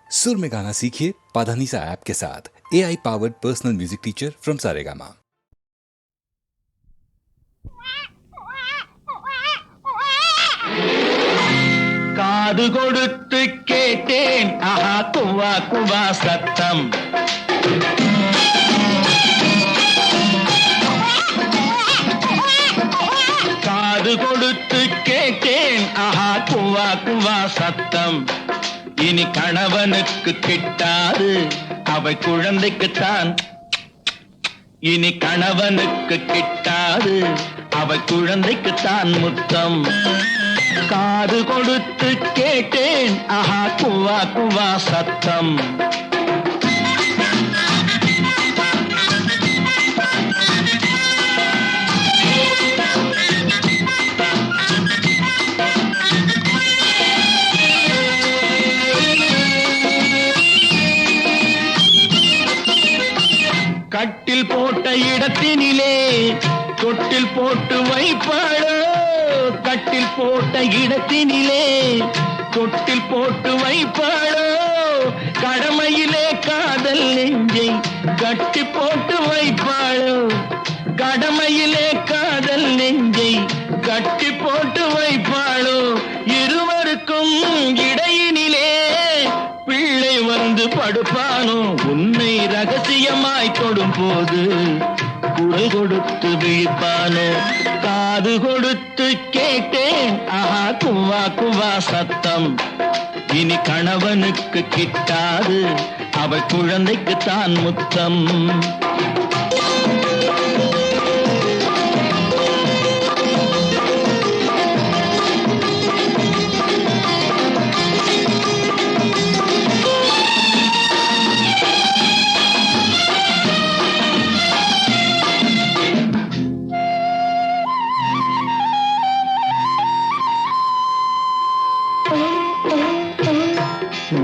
सुर में गाना सीखिए पाधानीसा ऐप के साथ। AI powered personal music teacher from Saregama. காது கொடுத்து கேட்டேன் ஆஹா குவா குவா சத்தம். காது கொடுத்து கேட்டேன் ஆஹா குவா குவா சத்தம். இனி கணவனுக்கு கிட்டாது அவை குழந்தைக்குத்தான். இனி கணவனுக்கு கிட்டாது அவை குழந்தைக்குத்தான் முத்தம். காது கொடுத்து கேட்டேன் ஆஹா குவா குவா சத்தம். கட்டில் போட்ட இடத்தினிலே தொட்டில் போட்டு வைப்பாளோ. கட்டில் போட்ட இடத்தினிலே தொட்டில் போட்டு வைப்பாளோ. கடமையிலே காதல் நெஞ்சை கட்டி போட்டு வைப்பாளோ. கடமையிலே காதல் நெஞ்சை கட்டி போட்டு வைப்பாளோ. இருவருக்கும் இடையினிலே பிள்ளை வந்து படுப்பானோ. உன்னை ரகசியமாய் தொடும் போது குரல் கொடுத்து விழிப்பானோ. காது கொடுத்து கேட்டேன் ஆஹா குவா குவா சத்தம். இனி கணவனுக்கு கிட்டாது அவள் குழந்தைக்குத்தான் முத்தம்.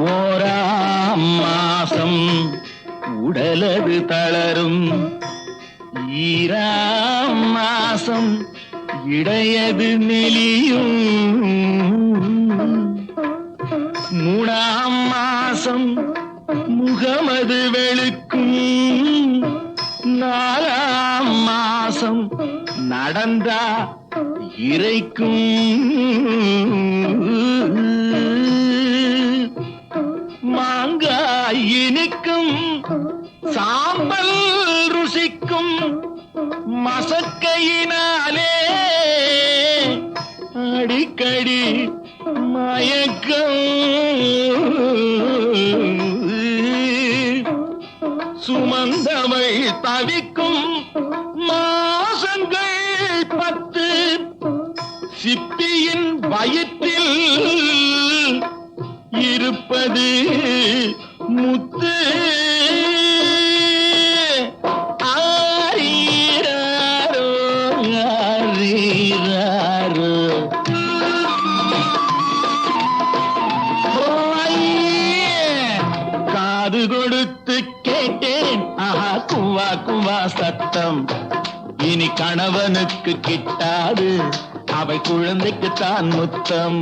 ஓராம் மாசம் உடலது தளரும். ஈராம் மாசம் இடையது நெளியும். மூணாம் மாசம் முகமது வெளுக்கும். நாலாம் மாசம் நடந்தா இறைக்கும். மாங்காய் இனிக்கும் சாம்பல் ருசிக்கும். மசக்கையினாலே அடிக்கடி மயக்கம். சுமந்தவள் தவிக்கும் மாசங்கள் 10. சிப்பியின் வயிற்றில் இருப்பது முத்து. ஆரீராரோ ஆரீராரோ. காது கொடுத்து கேட்டேன் ஆஹா குவா குவா சத்தம். இனி கணவனுக்கு கிட்டாது அவை குழந்தைக்குத்தான் முத்தம்.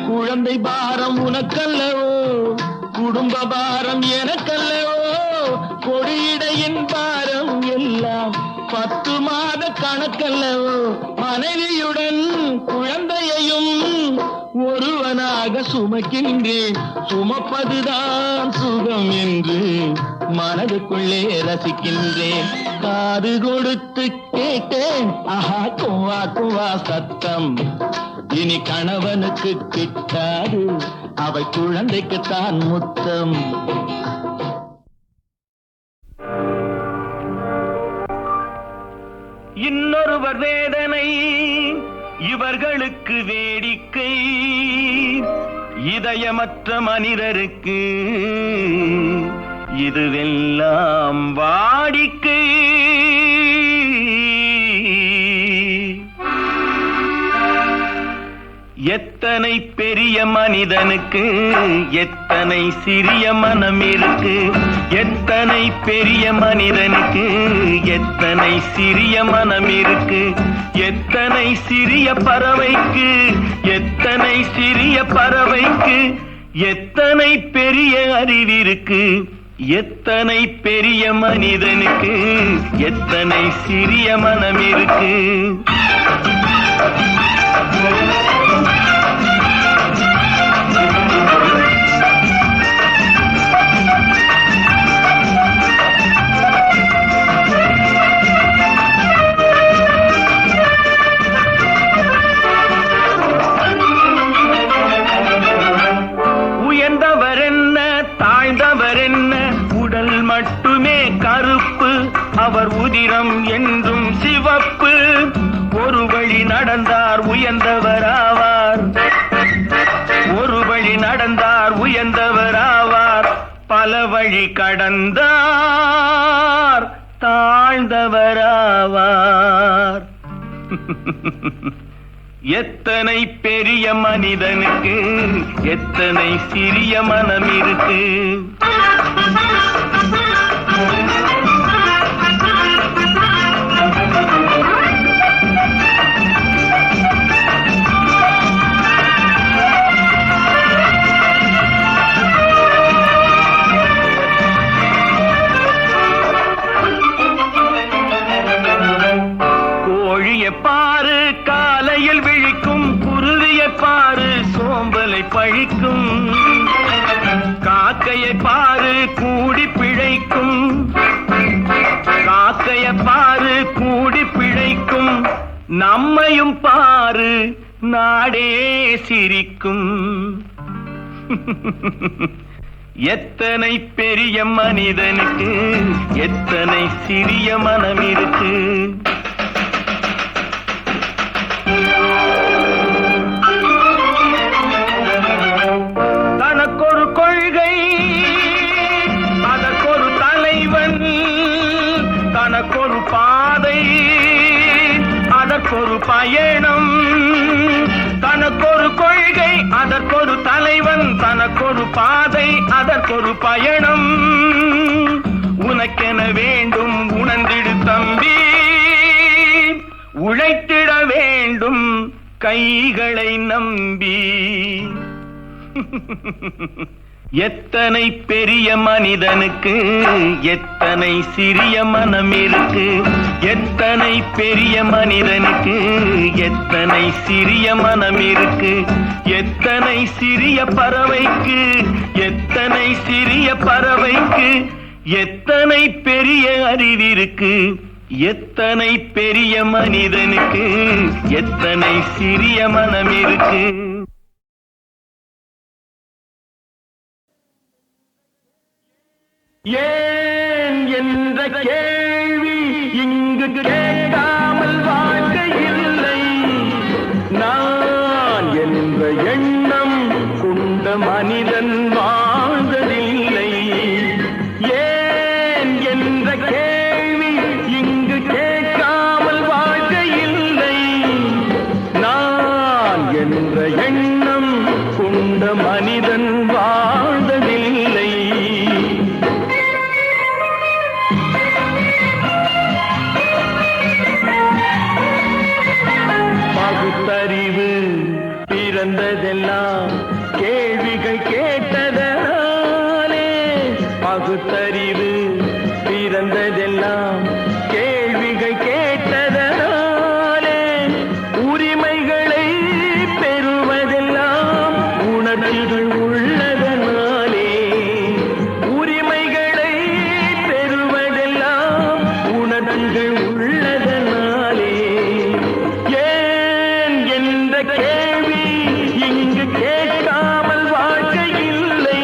குழந்தை பாரம் உனக்கல்லவோ, குடும்ப பாரம் எனக்கல்லவோ. கொடியிடையின் பாரம் எல்லாம் 10 மாத கணக்கல்லவோ. மனைவியுடன் குழந்தையையும் ஒருவனாக சுமக்கின்றேன். சுமப்பதுதான் சுகம் என்று மனதுக்குள்ளே ரசிக்கின்றேன். காது கொடுத்து கேட்டேன் ஆஹா குவா குவா சத்தம். இனி கணவனுக்கு கிட்டாது அவை குழந்தைக்குத்தான் முத்தம். இன்னொருவர் வேதனை இவர்களுக்கு வேடிக்கை. இதயமற்ற மனிதருக்கு இதுவெல்லாம் வாடிக்கை. எத்தனை எத்தனை பெரிய மனிதனுக்கு எத்தனை சிறிய மனம் இருக்கு. எத்தனை பெரிய மனிதனுக்கு எத்தனை சிறிய மனம் இருக்கு. எத்தனை சிறிய பறவைக்கு எத்தனை சிறிய பறவைக்கு எத்தனை பெரிய அறிவிருக்கு. எத்தனை பெரிய மனிதனுக்கு எத்தனை சிறிய மனம் இருக்கு. உயர்ந்தவர் என்ன தாழ்ந்தவர் என்ன, உடல் மட்டுமே கருப்பு, அவர் உதிரம் என்றும் சிவப்பு. ஒரு வழி நடந்தார் உயர்ந்தவர் ஆவார், ஒரு வழி நடந்தார் உயர்ந்தவர் ஆவார். பல வழி கடந்தார் தாழ்ந்தவர் ஆவார். எத்தனை பெரிய மனிதனுக்கு எத்தனை சிறிய மனம் இருக்கு. கோழியை பாரு காலையில் விழிக்கும், குருவியை பாரு சோம்பலை பழிக்கும். காக்கையை பாரு கூடி பிழைக்கும், காக்கையை பாரு கூடி பிழைக்கும். நம்மையும் பாரு நாடே சிரிக்கும். எத்தனை பெரிய மனிதனுக்கு எத்தனை சிறிய மனம் இருக்கு. தனக்கொரு கொள்கை அதற்கொரு தலைவன், தனக்கொரு பாதை அதற்கொரு பயணம். தனக்கொரு கொள்கை அதற்கொரு தலைவன், தனக்கொரு பாதை அதற்கொரு பயணம். உனக்கென வேண்டும் உணர்ந்திடு தம்பி, உழைத்திட வேண்டும் கைகளை நம்பி. எத்தனை பெரிய மனிதனுக்கு எத்தனை சிறிய மனம் இருக்கு. எத்தனை பெரிய மனிதனுக்கு எத்தனை சிறிய மனம் இருக்கு. எத்தனை சிறிய பறவைக்கு எத்தனை சிறிய பறவைக்கு எத்தனை பெரிய அறிவிருக்கு. எத்தனை பெரிய மனிதனுக்கு எத்தனை சிறிய மனம் இருக்கு. ஏன் என்ற கேள்வி இங்கு கேட்காமல் வாழ்க்கை இல்லை. நான் என்ற எண்ணம் கொண்ட மனிதன் வாழ்ந்ததில்லை. ஏன் என்ற கேள்வி இங்கு கேட்காமல் வாழ்க்கை இல்லை. நான் என்ற எண்ணம் கொண்ட மனிதன் வாழ்ந்ததில்லை. பகுத்தறிவு பிறந்ததெல்லாம் கேள்விகள் கேட்டதாலே. பகுத்தறிவு பிறந்ததெல்லாம் கேள்விகள் கேட்டதாலே. உரிமைகளை பெறுவதெல்லாம் உணர்வுகள் உள்ளதனாலே. உரிமைகளை பெறுவதெல்லாம் உணர்வுகள் உள்ளதனாலே. கேள்வி இங்கு கேட்காமல் வாழ்க்கை இல்லை.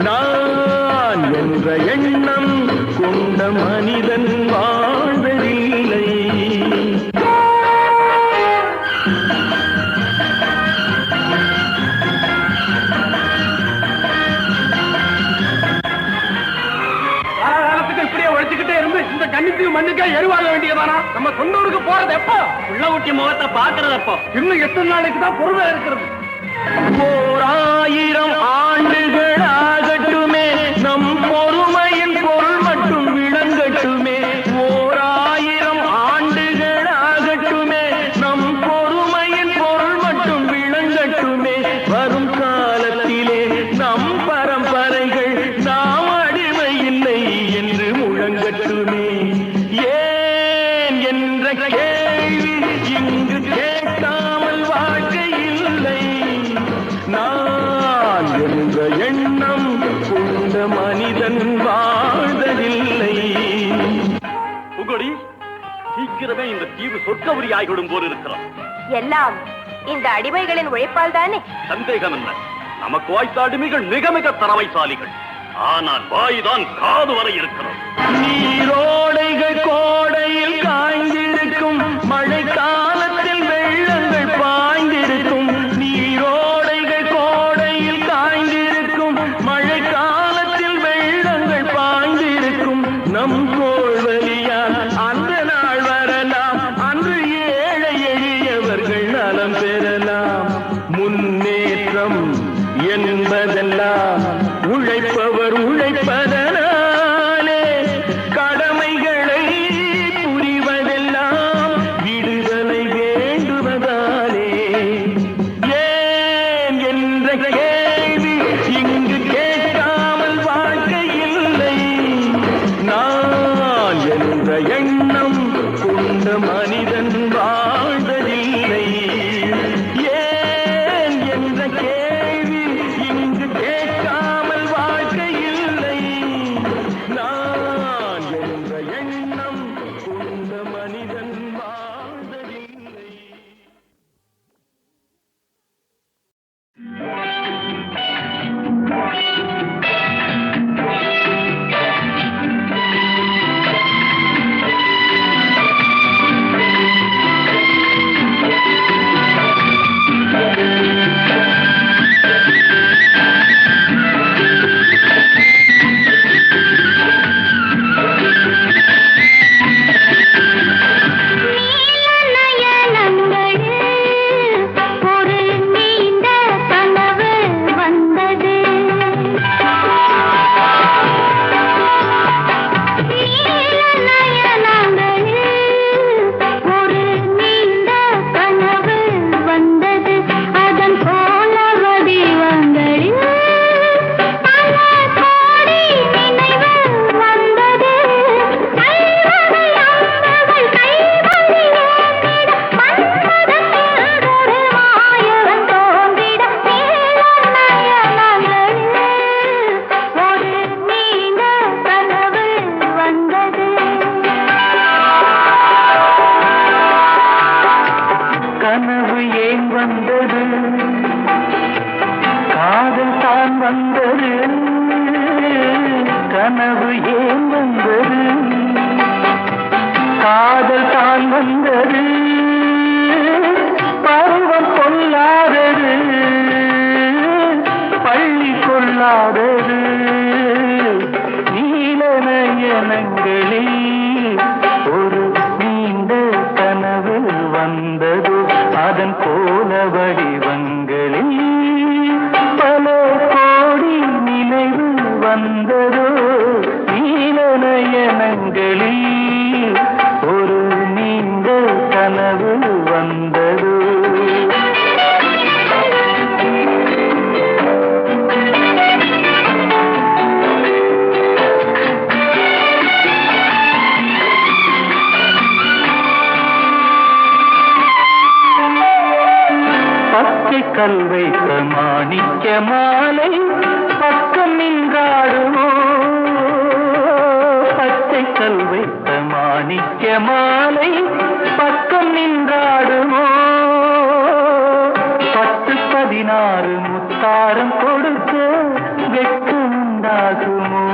நான் என்ற எண்ணம் கொண்ட மனிதன் வாழ்வதில்லை. காலத்துக்கு இப்படியே உழைச்சுக்கிட்டே இருந்து இந்த கன்னித்தீவு மண்ணுக்கே எருவாக வேண்டியதானா? நம்ம சொந்த ஊருக்கு போறது எப்போ? உள்ள ஊட்டி முகத்தை பாக்குறது எப்போ? இன்னும் எத்தனை நாளைக்கு தான் பொறுமை இருக்கிறது? 1000 ஆண்டுகள் ஆகட்டுமே, நம் பொறுமையின் பொருள் மட்டும் விளங்கட்டுமே. 1000 ஆண்டுகள் ஆகட்டுமே, நம் பொறுமையின் பொருள் மட்டும் விளங்கட்டுமே. வரும் காலத்திலே நம் பரம்பரைகள் நாம் அடிமை இல்லை என்று முழங்கட்டுமே. ஏன் என்ற கேள்வி இங்கு கேட்காமல் வாழ்க்கை இல்லை. நான் என்ற எண்ணம் கொண்ட மனிதன் வாழ்வதில்லை. புகழி, சீக்கிரமே இந்த தீவு சொர்க்கபுரி ஆகிவிடும் போல் இருக்கிறோம். எல்லாம் இந்த அடிமைகளின் உழைப்பால் தானே? சந்தேகம் என்ன, நமக்கு வாய்த்த அடிமைகள் மிக மிக திறமைசாலிகள். ஆனால் வாய்தான் காது வரை இருக்கிறது. நீரோடைகள் கோடையில் காய்ந்திருக்கும், மழை காலத்தில் வெள்ளங்கள் பாய்ந்திருக்கும். நீரோடைகள் கோடையில் காய்ந்திருக்கும், மழை காலத்தில் வெள்ளங்கள் பாய்ந்திருக்கும். நம் கோள்வழியால் அந்த நாள் வரலாம், அன்று ஏழை எளியவர்கள் நலம் பெறலாம். முன்னேற்றம் என்பதெல்லாம் உழைப்பவர் உழைப்பதனாலே, கடமைகளை புரிவதெல்லாம் விடுதலை வேண்டுவதாலே. ஏன் என்ற கேள்வி இங்கு கேட்காமல் வாழ்க்கை இல்லை. நான் என்ற எண்ணம் கொண்ட மனிதன் வாழ்வதில்லை. ஏன் என்ற கேள்வி இங்கு கேட்காமல் வாழ்க்கை இல்லை. நான் என்ற எண்ணம் கொண்ட மனிதன் வாழ்வதில்லை. கனவு ஏன் வந்தது? காதல் தான் வந்தது. கனவு ஏன் வந்தது? காதல் தான் வந்தது. பருவம் கொள்ளாதது, பள்ளி கொள்ளாதது. நீல நயனங்களில் ஒரு நீண்ட கனவு வந்தது. அதன் கோல வடிவங்களில் பல கோடி நினைவு வந்ததோ. நீல நயனங்களில் ஒரு நீண்ட கனவு வந்ததோ. கல் வைத்த மாணிக்க மாலை பக்கம் நின்றாடுமோ. பச்சை கல் வைத்த மாணிக்க மாலை பக்கம் நின்றாடுமோ. 10, 16 முத்தாரம் கொடுக்க வெட்கம் உண்டாகுமோ.